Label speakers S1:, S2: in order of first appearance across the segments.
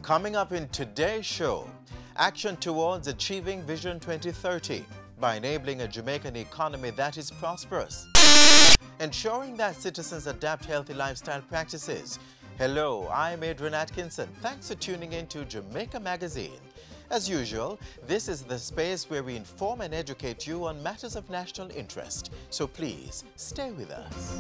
S1: Coming up in today's show, action towards achieving Vision 2030 by enabling a Jamaican economy that is prosperous. Ensuring that citizens adapt healthy lifestyle practices. Hello, I'm Adrian Atkinson. Thanks for tuning in to Jamaica Magazine. As usual, this is the space where we inform and educate you on matters of national interest. So please, stay with us.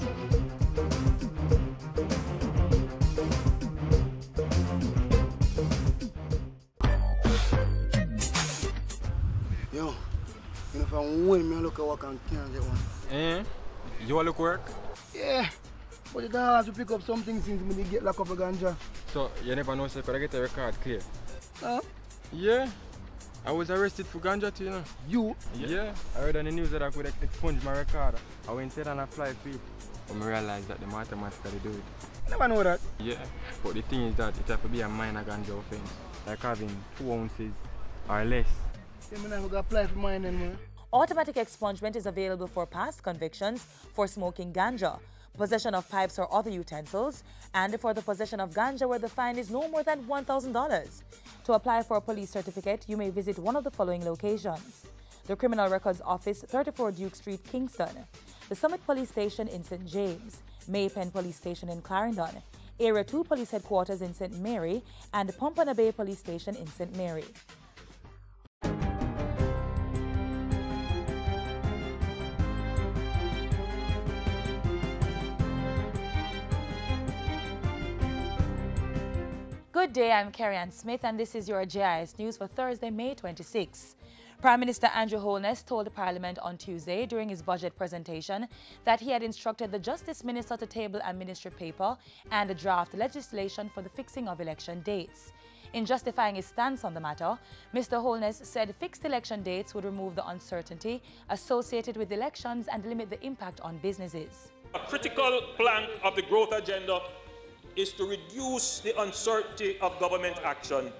S2: Yo, if I win, I look at work and can't get one.
S3: Eh? You want to look work?
S2: Yeah, but you don't have to pick up something since we get locked up a ganja.
S3: So, you never know if you could get a record clear?
S2: Huh?
S3: Yeah. I was arrested for ganja too, you know.
S2: You?
S3: Yeah. I heard on the news that I could expunge my record. I went set on a fly fee. But I realized that the mathematically do it.
S2: I never know that.
S3: Yeah. But the thing is that it has to be a minor ganja offense. Like having 2 ounces or less.
S2: Yeah, man, I got to apply for mine then, man.
S4: Automatic expungement is available for past convictions for smoking ganja, possession of pipes or other utensils, and for the possession of ganja where the fine is no more than $1,000. To apply for a police certificate, you may visit one of the following locations: the Criminal Records Office, 34 Duke Street, Kingston; the Summit Police Station in St. James; May Pen Police Station in Clarendon; Area 2 Police Headquarters in St. Mary; and Pompano Bay Police Station in St. Mary. Good day, I'm Carrie Ann Smith, and this is your JIS News for Thursday, May 26. Prime Minister Andrew Holness told Parliament on Tuesday during his budget presentation that he had instructed the Justice Minister to table a ministry paper and draft legislation for the fixing of election dates. In justifying his stance on the matter, Mr. Holness said fixed election dates would remove the uncertainty associated with elections and limit the impact on businesses.
S5: A critical plank of the growth agenda is to reduce the uncertainty of government action,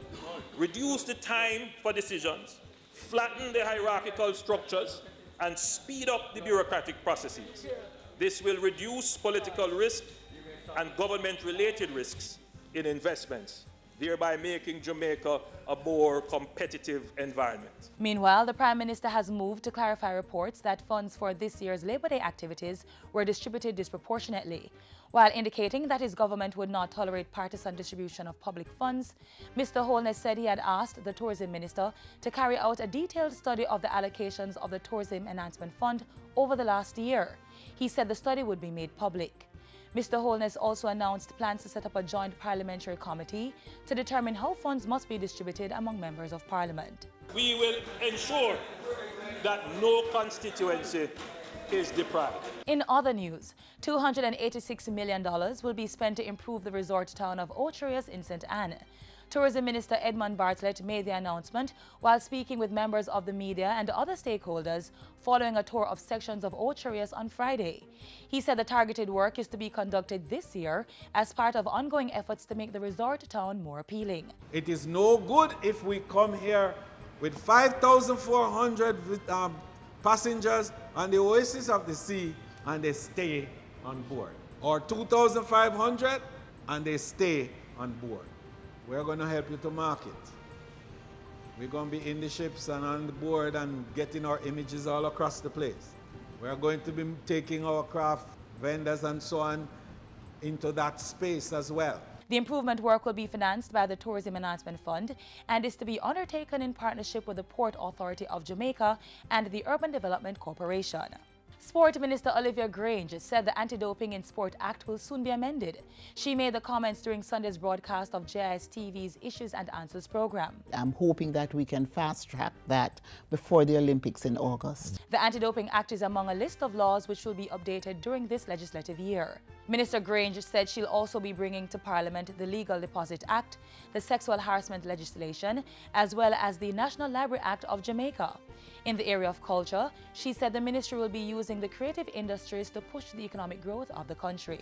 S5: reduce the time for decisions, flatten the hierarchical structures, and speed up the bureaucratic processes. This will reduce political risk and government-related risks in investments, thereby making Jamaica a more competitive environment.
S4: Meanwhile, the Prime Minister has moved to clarify reports that funds for this year's Labour Day activities were distributed disproportionately. While indicating that his government would not tolerate partisan distribution of public funds, Mr. Holness said he had asked the Tourism Minister to carry out a detailed study of the allocations of the Tourism Enhancement Fund over the last year. He said the study would be made public. Mr. Holness also announced plans to set up a joint parliamentary committee to determine how funds must be distributed among members of Parliament.
S5: We will ensure that no constituency is deprived.
S4: In other news, $286 million will be spent to improve the resort town of Ocherius in St. Anne. Tourism Minister Edmund Bartlett made the announcement while speaking with members of the media and other stakeholders following a tour of sections of Ocherius on Friday. He said the targeted work is to be conducted this year as part of ongoing efforts to make the resort town more appealing.
S6: It is no good if we come here with 5,400 passengers on the oasis of the sea and they stay on board, or 2,500 and they stay on board. We're going to help you to market. We're going to be in the ships and on the board and getting our images all across the place. We're going to be taking our craft vendors and so on into that space as well.
S4: The improvement work will be financed by the Tourism Enhancement Fund and is to be undertaken in partnership with the Port Authority of Jamaica and the Urban Development Corporation. Sport Minister Olivia Grange said the Anti-Doping in Sport Act will soon be amended. She made the comments during Sunday's broadcast of JIS TV's Issues and Answers program.
S7: I'm hoping that we can fast-track that before the Olympics in August.
S4: The Anti-Doping Act is among a list of laws which will be updated during this legislative year. Minister Grange said she'll also be bringing to Parliament the Legal Deposit Act, the Sexual Harassment legislation, as well as the National Library Act of Jamaica. In the area of culture, she said the ministry will be using the creative industries to push the economic growth of the country.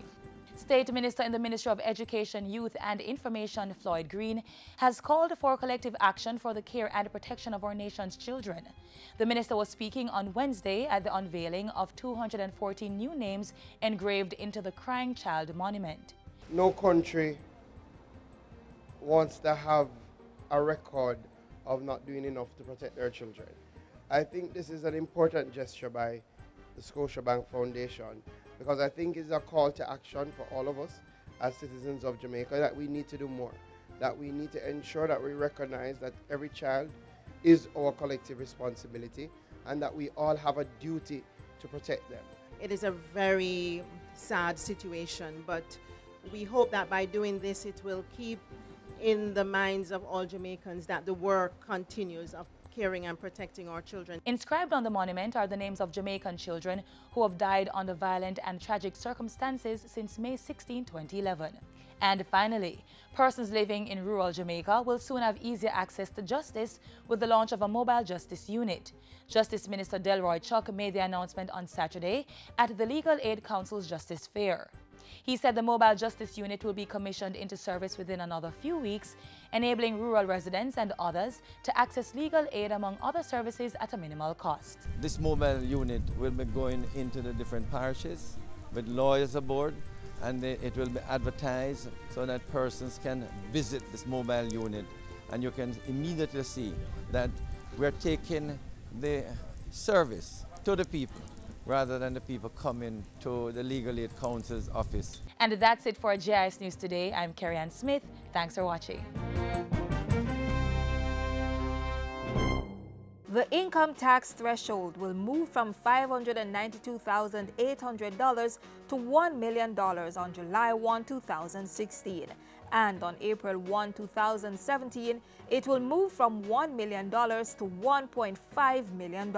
S4: State Minister in the Ministry of Education, Youth and Information, Floyd Green, has called for collective action for the care and protection of our nation's children. The minister was speaking on Wednesday at the unveiling of 214 new names engraved into the Crying Child Monument.
S2: No country
S8: wants to have a record of not doing enough to protect their children. I think this is an important gesture by the Scotiabank Foundation, because I think it's a call to action for all of us as citizens of Jamaica that we need to do more, that we need to ensure that we recognize that every child is our collective responsibility and that we all have a duty to protect them.
S9: It is a very sad situation, but we hope that by doing this it will keep in the minds of all Jamaicans that the work continues of caring and protecting our children.
S4: Inscribed on the monument are the names of Jamaican children who have died under violent and tragic circumstances since May 16, 2011. And finally, persons living in rural Jamaica will soon have easier access to justice with the launch of a mobile justice unit. Justice Minister Delroy Chuck made the announcement on Saturday at the Legal Aid Council's Justice Fair. He said the mobile justice unit will be commissioned into service within another few weeks, enabling rural residents and others to access legal aid among other services at a minimal cost.
S10: This mobile unit will be going into the different parishes with lawyers aboard, and it will be advertised so that persons can visit this mobile unit, and you can immediately see that we're taking the service to the people rather than the people coming to the Legal Aid Council's office.
S4: And that's it for GIS News Today. I'm Carrie-Ann Smith. Thanks for watching.
S11: The income tax threshold will move from $592,800 to $1 million on July 1, 2016. And on April 1, 2017, it will move from $1 million to $1.5 million.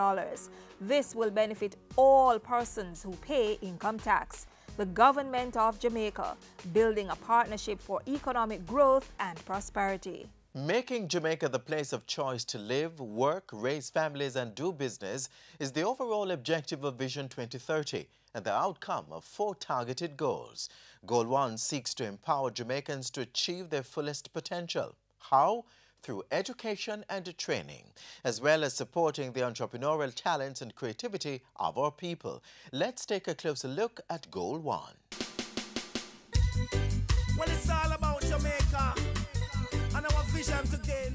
S11: This will benefit all persons who pay income tax. The government of Jamaica, building a partnership for economic growth and prosperity.
S1: Making Jamaica the place of choice to live, work, raise families and do business is the overall objective of Vision 2030 and the outcome of 4 targeted goals. Goal 1 seeks to empower Jamaicans to achieve their fullest potential. How? Through education and training, as well as supporting the entrepreneurial talents and creativity of our people. Let's take a closer look at Goal 1.
S12: Well, it's all about Jamaica.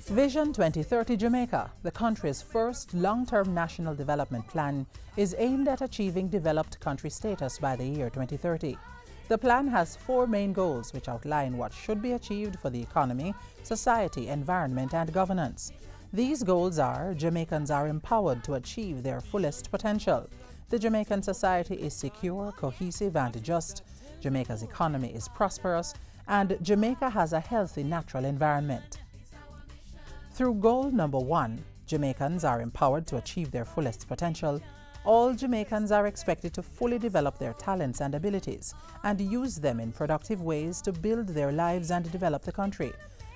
S13: Vision 2030 Jamaica, the country's first long-term national development plan, is aimed at achieving developed country status by the year 2030. The plan has 4 main goals which outline what should be achieved for the economy, society, environment, and governance. These goals are: Jamaicans are empowered to achieve their fullest potential. The Jamaican society is secure, cohesive, and just. Jamaica's economy is prosperous, and Jamaica has a healthy natural environment. Through goal number 1, Jamaicans are empowered to achieve their fullest potential. All Jamaicans are expected to fully develop their talents and abilities and use them in productive ways to build their lives and develop the country.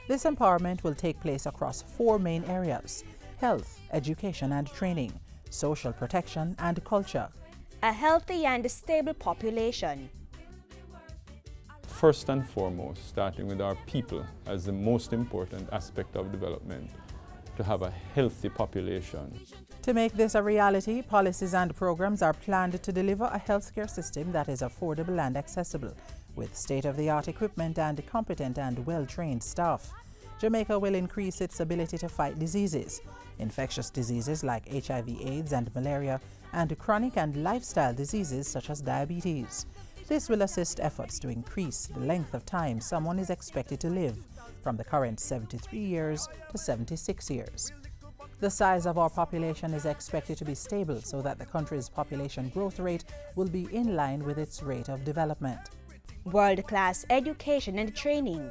S13: This empowerment will take place across 4 main areas: health, education and training, social protection, and culture.
S14: A healthy and stable population.
S15: First and foremost, starting with our people as the most important aspect of development, to have a healthy population.
S13: To make this a reality, policies and programs are planned to deliver a healthcare system that is affordable and accessible, with state-of-the-art equipment and competent and well-trained staff. Jamaica will increase its ability to fight diseases, infectious diseases like HIV/AIDS and malaria, and chronic and lifestyle diseases such as diabetes. This will assist efforts to increase the length of time someone is expected to live, from the current 73 years to 76 years. The size of our population is expected to be stable so that the country's population growth rate will be in line with its rate of development.
S14: World-class education and training.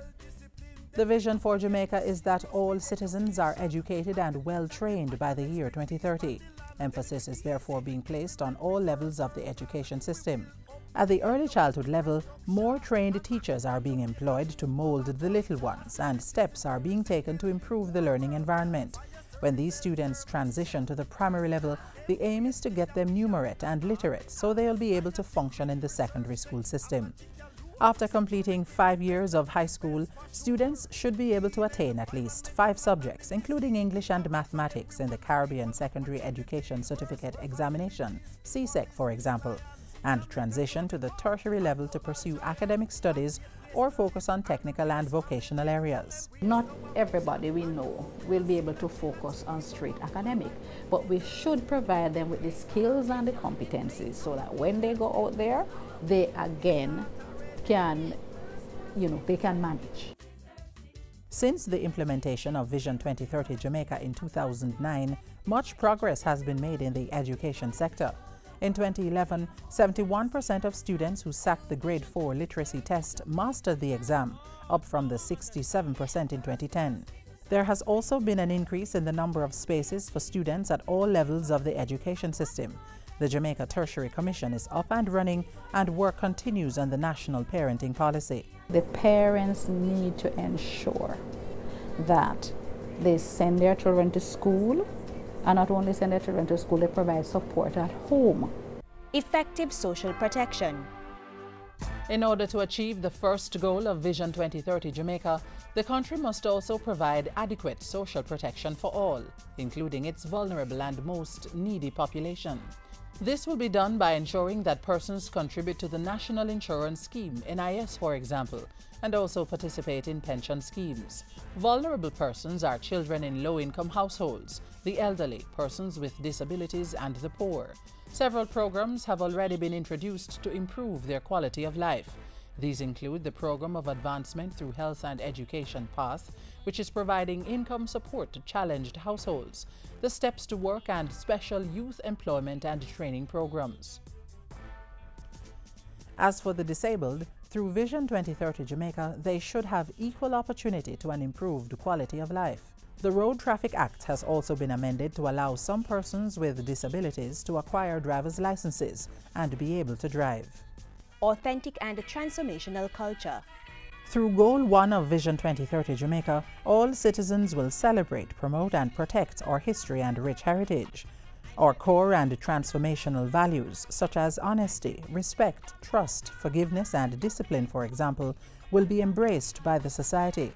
S13: The vision for Jamaica is that all citizens are educated and well-trained by the year 2030. Emphasis is therefore being placed on all levels of the education system. At the early childhood level, more trained teachers are being employed to mold the little ones, and steps are being taken to improve the learning environment. When these students transition to the primary level, the aim is to get them numerate and literate so they'll be able to function in the secondary school system. After completing 5 years of high school, students should be able to attain at least 5 subjects, including English and mathematics, in the Caribbean Secondary Education Certificate Examination, CSEC for example, and transition to the tertiary level to pursue academic studies or focus on technical and vocational areas.
S16: Not everybody we know will be able to focus on straight academic, but we should provide them with the skills and the competencies so that when they go out there, they again can, they can manage.
S13: Since the implementation of Vision 2030 Jamaica in 2009, much progress has been made in the education sector. In 2011, 71% of students who sat the Grade 4 literacy test mastered the exam, up from the 67% in 2010. There has also been an increase in the number of spaces for students at all levels of the education system. The Jamaica Tertiary Commission is up and running, and work continues on the national parenting policy.
S16: The parents need to ensure that they send their children to school, and not only send their children to school, they provide support at home.
S14: Effective social protection.
S13: In order to achieve the first goal of Vision 2030 Jamaica, the country must also provide adequate social protection for all, including its vulnerable and most needy population. This will be done by ensuring that persons contribute to the National Insurance Scheme, NIS for example, and also participate in pension schemes. Vulnerable persons are children in low-income households, the elderly, persons with disabilities, and the poor. Several programs have already been introduced to improve their quality of life. These include the Program of Advancement through Health and Education PATH, which is providing income support to challenged households, the Steps to Work and special youth employment and training programs. As for the disabled, through Vision 2030 Jamaica, they should have equal opportunity to an improved quality of life. The Road Traffic Act has also been amended to allow some persons with disabilities to acquire driver's licenses and be able to drive.
S14: Authentic and transformational culture.
S13: Through Goal 1 of Vision 2030 Jamaica, all citizens will celebrate, promote and protect our history and rich heritage. Our core and transformational values, such as honesty, respect, trust, forgiveness and discipline, for example, will be embraced by the society.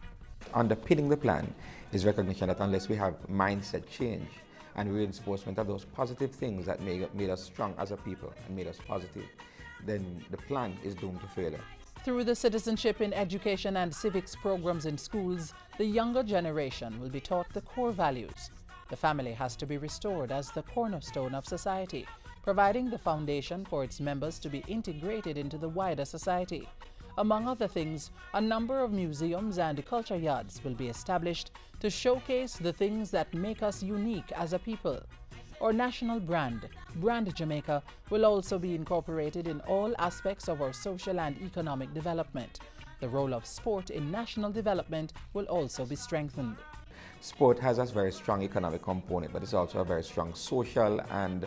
S17: Underpinning the plan is recognition that unless we have mindset change and reinforcement of those positive things that made us strong as a people and made us positive, then the plan is doomed to failure.
S13: Through the Citizenship in Education and Civics programs in schools, the younger generation will be taught the core values. The family has to be restored as the cornerstone of society, providing the foundation for its members to be integrated into the wider society. Among other things, a number of museums and culture yards will be established to showcase the things that make us unique as a people. Our national brand, Brand Jamaica, will also be incorporated in all aspects of our social and economic development. The role of sport in national development will also be strengthened.
S17: Sport has a very strong economic component, but it's also a very strong social and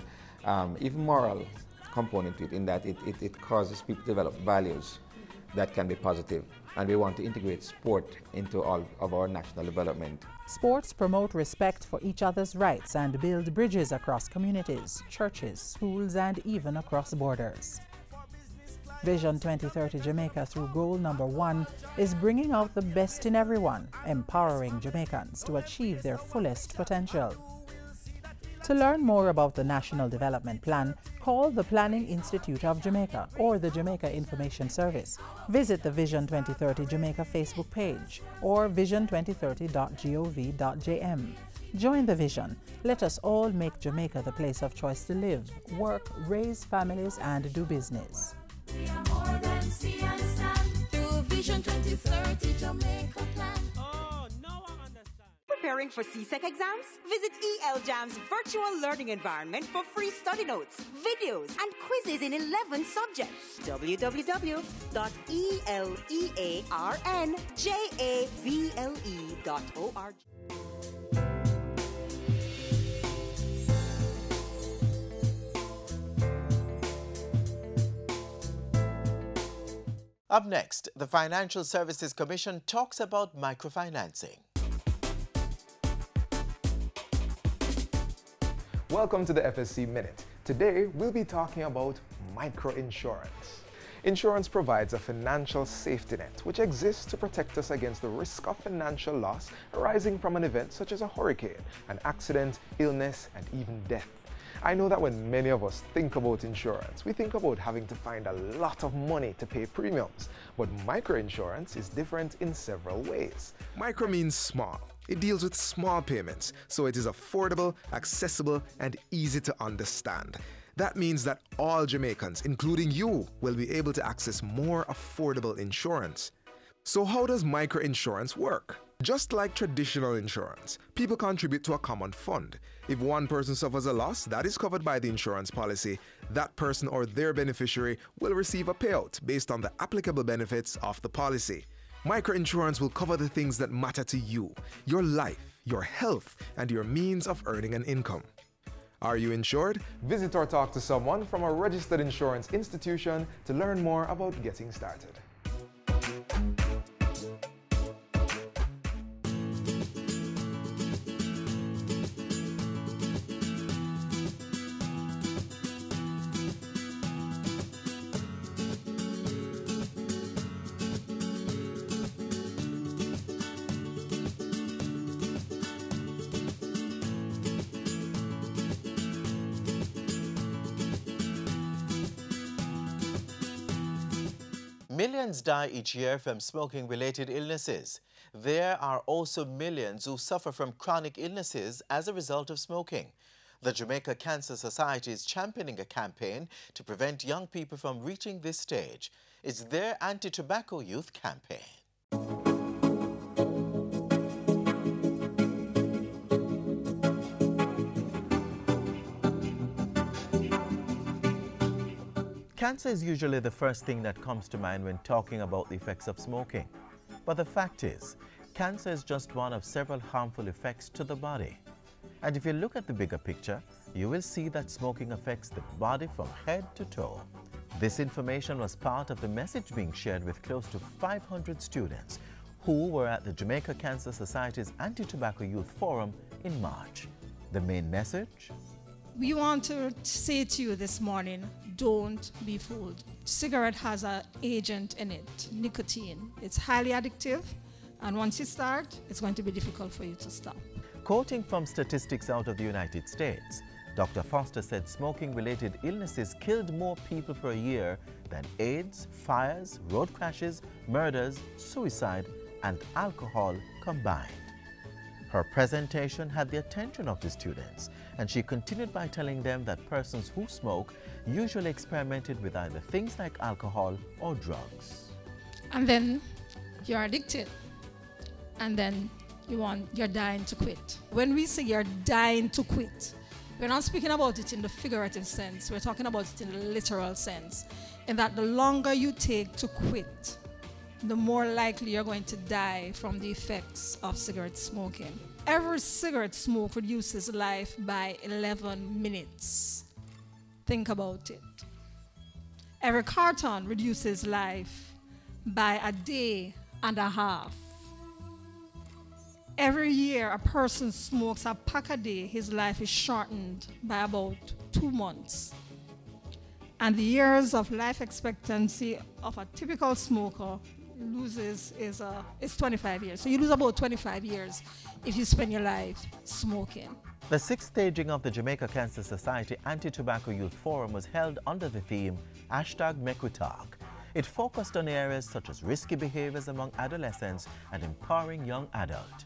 S17: even moral component to it, in that it causes people to develop values that can be positive, and we want to integrate sport into all of our national development.
S13: Sports promote respect for each other's rights and build bridges across communities, churches, schools and even across borders. Vision 2030 Jamaica through Goal number 1 is bringing out the best in everyone, empowering Jamaicans to achieve their fullest potential. To learn more about the National Development Plan, call the Planning Institute of Jamaica or the Jamaica Information Service. Visit the Vision 2030 Jamaica Facebook page or vision2030.gov.jm. Join the vision. Let us all make Jamaica the place of choice to live, work, raise families and do business.
S18: We are more than see and stand through Vision 2030 Jamaica Plan.
S19: Oh, now I understand.
S20: Preparing for CSEC exams? Visit ELJAM's virtual learning environment for free study notes, videos, and quizzes in 11 subjects. www.elearnjavle.org.
S1: Up next, the Financial Services Commission talks about microfinancing.
S21: Welcome to the FSC Minute. Today, we'll be talking about microinsurance. Insurance provides a financial safety net which exists to protect us against the risk of financial loss arising from an event such as a hurricane, an accident, illness, and even death. I know that when many of us think about insurance, we think about having to find a lot of money to pay premiums. But microinsurance is different in several ways. Micro means small. It deals with small payments, so it is affordable, accessible, and easy to understand. That means that all Jamaicans, including you, will be able to access more affordable insurance. So how does microinsurance work? Just like traditional insurance, people contribute to a common fund. If one person suffers a loss that is covered by the insurance policy, that person or their beneficiary will receive a payout based on the applicable benefits of the policy. Microinsurance will cover the things that matter to you, your life, your health, and your means of earning an income. Are you insured? Visit or talk to someone from a registered insurance institution to learn more about getting started.
S1: Millions die each year from smoking-related illnesses. There are also millions who suffer from chronic illnesses as a result of smoking. The Jamaica Cancer Society is championing a campaign to prevent young people from reaching this stage. It's their anti-tobacco youth campaign. Cancer is usually the first thing that comes to mind when talking about the effects of smoking. But the fact is, cancer is just one of several harmful effects to the body. And if you look at the bigger picture, you will see that smoking affects the body from head to toe. This information was part of the message being shared with close to 500 students who were at the Jamaica Cancer Society's Anti-Tobacco Youth Forum in March. The main message?
S3: We want to say to you this morning, don't be fooled. Cigarette has an agent in it, nicotine. It's highly addictive, and once you start, it's going to be difficult for you to stop.
S1: Quoting from statistics out of the United States, Dr. Foster said smoking-related illnesses killed more people per year than AIDS, fires, road crashes, murders, suicide, and alcohol combined. Her presentation had the attention of the students, and she continued by telling them that persons who smoke usually experimented with either things like alcohol or drugs.
S3: And then you're addicted, and then you're dying to quit. When we say you're dying to quit, we're not speaking about it in the figurative sense, we're talking about it in the literal sense, in that the longer you take to quit, the more likely you're going to die from the effects of cigarette smoking. Every cigarette smoke reduces life by 11 minutes. Think about it. Every carton reduces life by a day and a half. Every year a person smokes a pack a day, his life is shortened by about 2 months. And the years of life expectancy of a typical smoker is 25 years. So you lose about 25 years if you spend your life smoking.
S1: The sixth staging of the Jamaica Cancer Society Anti-Tobacco Youth Forum was held under the theme #MakeWeTalk. It focused on areas such as risky behaviors among adolescents and empowering young adults.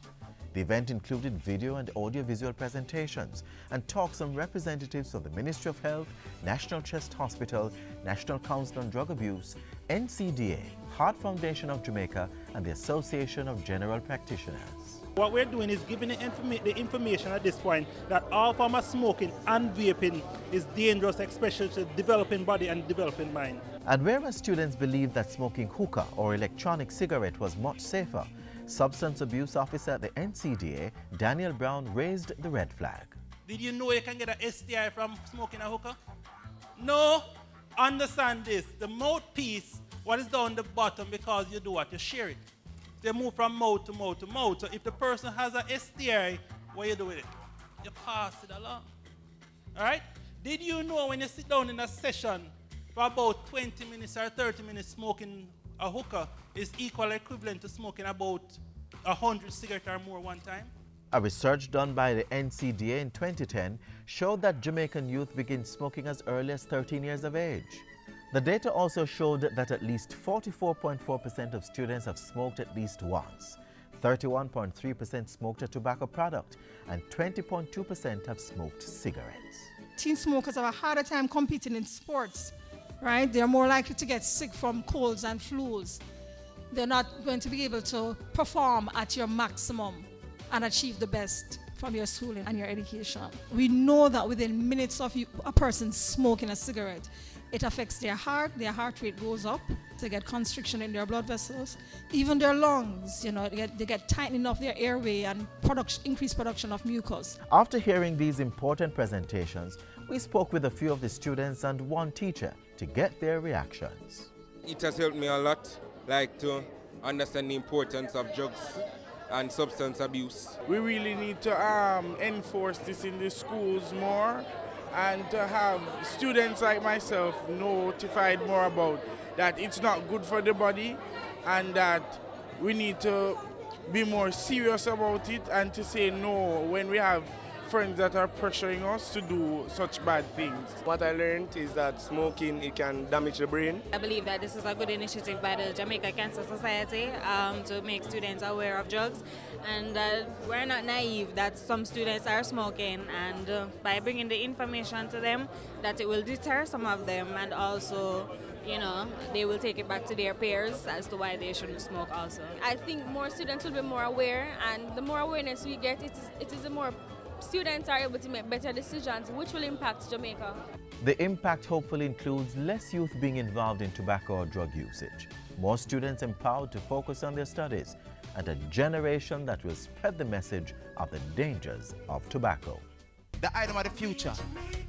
S1: The event included video and audio-visual presentations and talks from representatives of the Ministry of Health, National Chest Hospital, National Council on Drug Abuse, NCDA, Heart Foundation of Jamaica, and the Association of General Practitioners.
S19: What we're doing is giving the information at this point that all form of smoking and vaping is dangerous, especially to developing body and developing mind.
S1: And whereas students believed that smoking hookah or electronic cigarette was much safer, Substance Abuse Officer at the NCDA, Daniel Brown, raised the red flag.
S19: Did you know you can get an STI from smoking a hookah? No? Understand this. The mouthpiece, what is down the bottom, because you do what? You share it. They move from mouth to mouth to mouth. So if the person has an STI, what you do with it? You pass it along. All right? Did you know when you sit down in a session for about 20 minutes or 30 minutes smoking a hookah is equal equivalent to smoking about 100 cigarettes or more one time?
S1: A research done by the NCDA in 2010 showed that Jamaican youth begin smoking as early as 13 years of age. The data also showed that at least 44.4% of students have smoked at least once, 31.3% smoked a tobacco product, and 20.2% have smoked cigarettes.
S3: Teen smokers have a harder time competing in sports, right? They're more likely to get sick from colds and flus. They're not going to be able to perform at your maximum and achieve the best from your schooling and your education. We know that within minutes of a person smoking a cigarette, it affects their heart rate goes up, they get constriction in their blood vessels, even their lungs, they get tightening of their airway and increased production of mucus.
S1: After hearing these important presentations, we spoke with a few of the students and one teacher to get their reactions.
S5: It has helped me a lot, like to understand the importance of drugs and substance abuse.
S22: We really need to enforce this in the schools more, and to have students like myself notified more about that it's not good for the body, and that we need to be more serious about it and to say no when we have friends that are pressuring us to do such bad things.
S23: What I learned is that smoking, it can damage the brain.
S24: I believe that this is a good initiative by the Jamaica Cancer Society to make students aware of drugs, and we're not naive that some students are smoking, and by bringing the information to them, that it will deter some of them, and also they will take it back to their peers as to why they shouldn't smoke also.
S25: I think more students will be more aware, and the more awareness we get, it is the more students are able to make better decisions, which will impact Jamaica.
S1: The impact hopefully includes less youth being involved in tobacco or drug usage, more students empowered to focus on their studies, and a generation that will spread the message of the dangers of tobacco.
S26: The item of the future.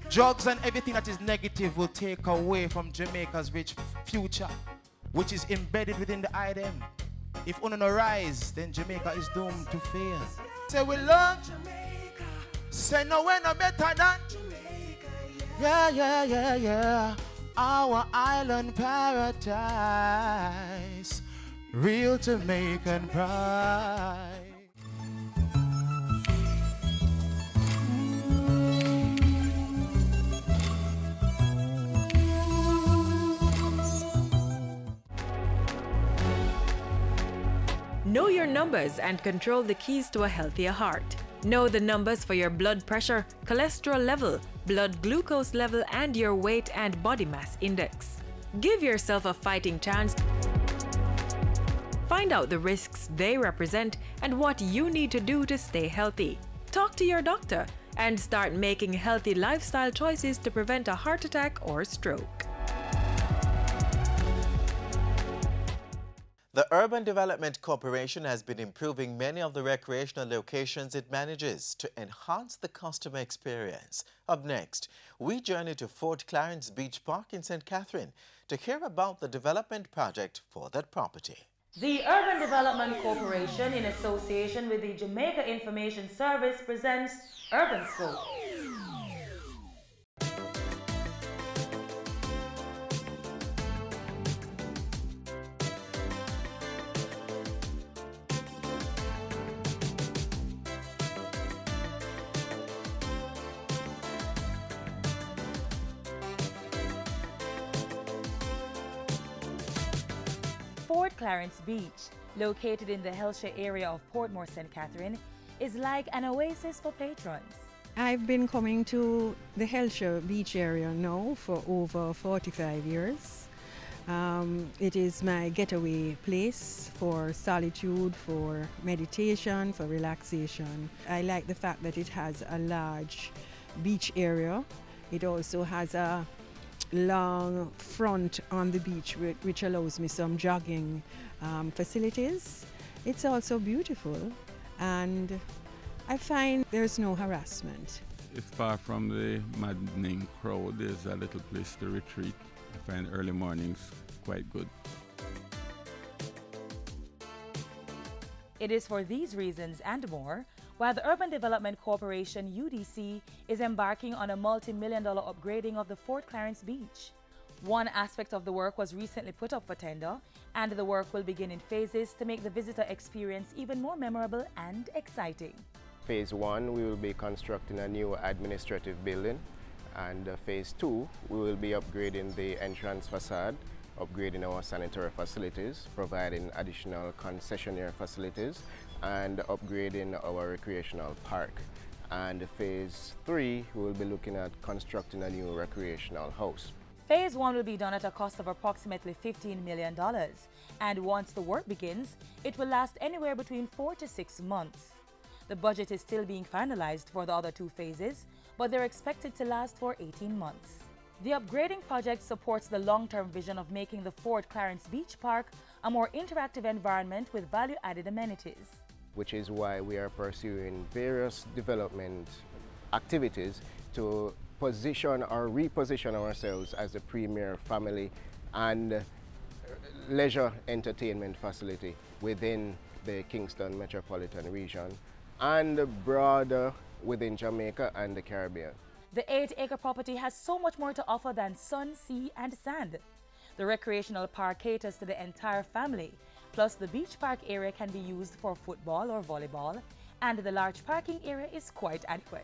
S26: Drugs and everything that is negative will take away from Jamaica's rich future, which is embedded within the item. If one no rise, then Jamaica is doomed to fail. Say we love Jamaica. Say no, we're no better than Jamaica. Yeah. Our island paradise, real Jamaican pride.
S27: Know your numbers and control the keys to a healthier heart. Know the numbers for your blood pressure, cholesterol level, blood glucose level, and your weight and body mass index. Give yourself a fighting chance. Find out the risks they represent and what you need to do to stay healthy. Talk to your doctor and start making healthy lifestyle choices to prevent a heart attack or stroke.
S1: The Urban Development Corporation has been improving many of the recreational locations it manages to enhance the customer experience. Up next, we journey to Fort Clarence Beach Park in St. Catherine to hear about the development project for that property.
S4: The Urban Development Corporation, in association with the Jamaica Information Service, presents Urban Scope. Fort Clarence Beach, located in the Hellshire area of Portmore, St. Catherine, is like an oasis for patrons.
S28: I've been coming to the Hellshire Beach area now for over 45 years. It is my getaway place for solitude, for meditation, for relaxation. I like the fact that it has a large beach area. It also has a long front on the beach, which allows me some jogging facilities. It's also beautiful, and I find there's no harassment.
S15: It's far from the maddening crowd. There's a little place to retreat. I find early mornings quite good.
S4: It is for these reasons and more why the Urban Development Corporation, UDC, is embarking on a multi-million-dollar upgrading of the Fort Clarence Beach. One aspect of the work was recently put up for tender, and the work will begin in phases to make the visitor experience even more memorable and exciting.
S2: Phase 1, we will be constructing a new administrative building, and Phase 2, we will be upgrading the entrance facade, upgrading our sanitary facilities, providing additional concessionaire facilities, and upgrading our recreational park. And Phase 3, we will be looking at constructing a new recreational house.
S4: Phase 1 will be done at a cost of approximately $15 million, and once the work begins, it will last anywhere between 4 to 6 months. The budget is still being finalized for the other 2 phases, but they're expected to last for 18 months. The upgrading project supports the long-term vision of making the Fort Clarence Beach Park a more interactive environment with value-added amenities.
S2: Which is why we are pursuing various development activities to position or reposition ourselves as a premier family and leisure entertainment facility within the Kingston metropolitan region and broader within Jamaica and the Caribbean.
S4: The 8-acre property has so much more to offer than sun, sea, and sand. The recreational park caters to the entire family, plus the beach park area can be used for football or volleyball, and the large parking area is quite adequate.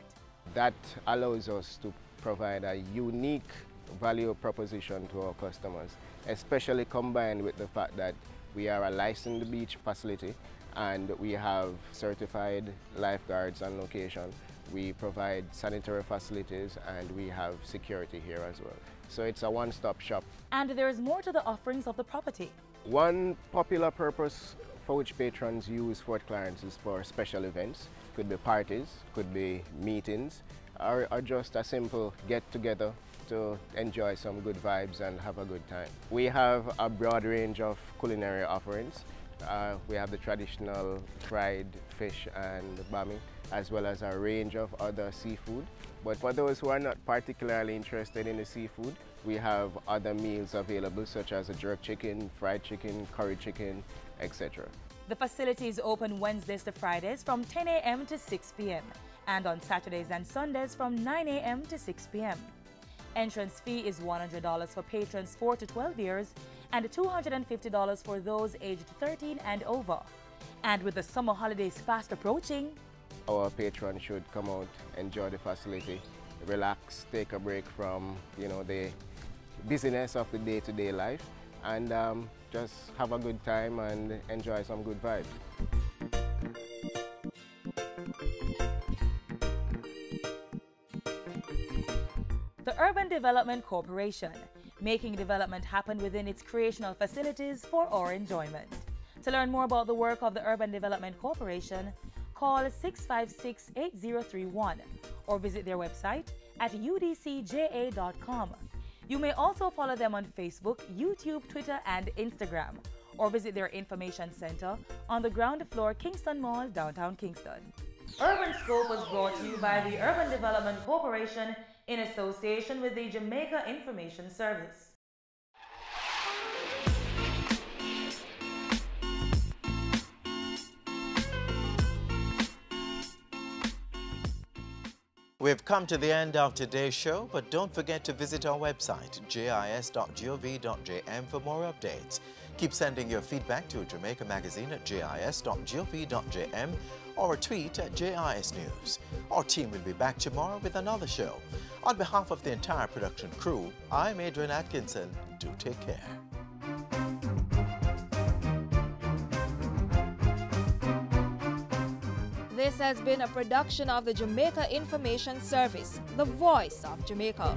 S2: That allows us to provide a unique value proposition to our customers, especially combined with the fact that we are a licensed beach facility and we have certified lifeguards on location. We provide sanitary facilities and we have security here as well. So it's a one-stop shop.
S4: And there is more to the offerings of the property.
S2: One popular purpose for which patrons use Fort Clarence is for special events. Could be parties, could be meetings, or just a simple get-together to enjoy some good vibes and have a good time. We have a broad range of culinary offerings. We have the traditional fried fish and bami, as well as a range of other seafood. But for those who are not particularly interested in the seafood, we have other meals available such as a jerk chicken, fried chicken, curry chicken, etc.
S4: The facility is open Wednesdays to Fridays from 10 a.m. to 6 p.m. and on Saturdays and Sundays from 9 a.m. to 6 p.m. Entrance fee is $100 for patrons 4 to 12 years and $250 for those aged 13 and over. And with the summer holidays fast approaching,
S2: our patrons should come out, enjoy the facility, relax, take a break from the busyness of the day-to-day life, and just have a good time and enjoy some good vibes.
S4: The Urban Development Corporation, making development happen within its creational facilities for our enjoyment. To learn more about the work of the Urban Development Corporation, call 656-8031 or visit their website at udcja.com. You may also follow them on Facebook, YouTube, Twitter, and Instagram, or visit their information center on the ground floor Kingston Mall, downtown Kingston. Urban Scope was brought to you by the Urban Development Corporation in association with the Jamaica Information Service.
S1: We've come to the end of today's show, but don't forget to visit our website, jis.gov.jm, for more updates. Keep sending your feedback to Jamaica Magazine at jis.gov.jm or a tweet at JIS News. Our team will be back tomorrow with another show. On behalf of the entire production crew, I'm Adrian Atkinson. Do take care.
S6: This has been a production of the Jamaica Information Service, the voice of Jamaica.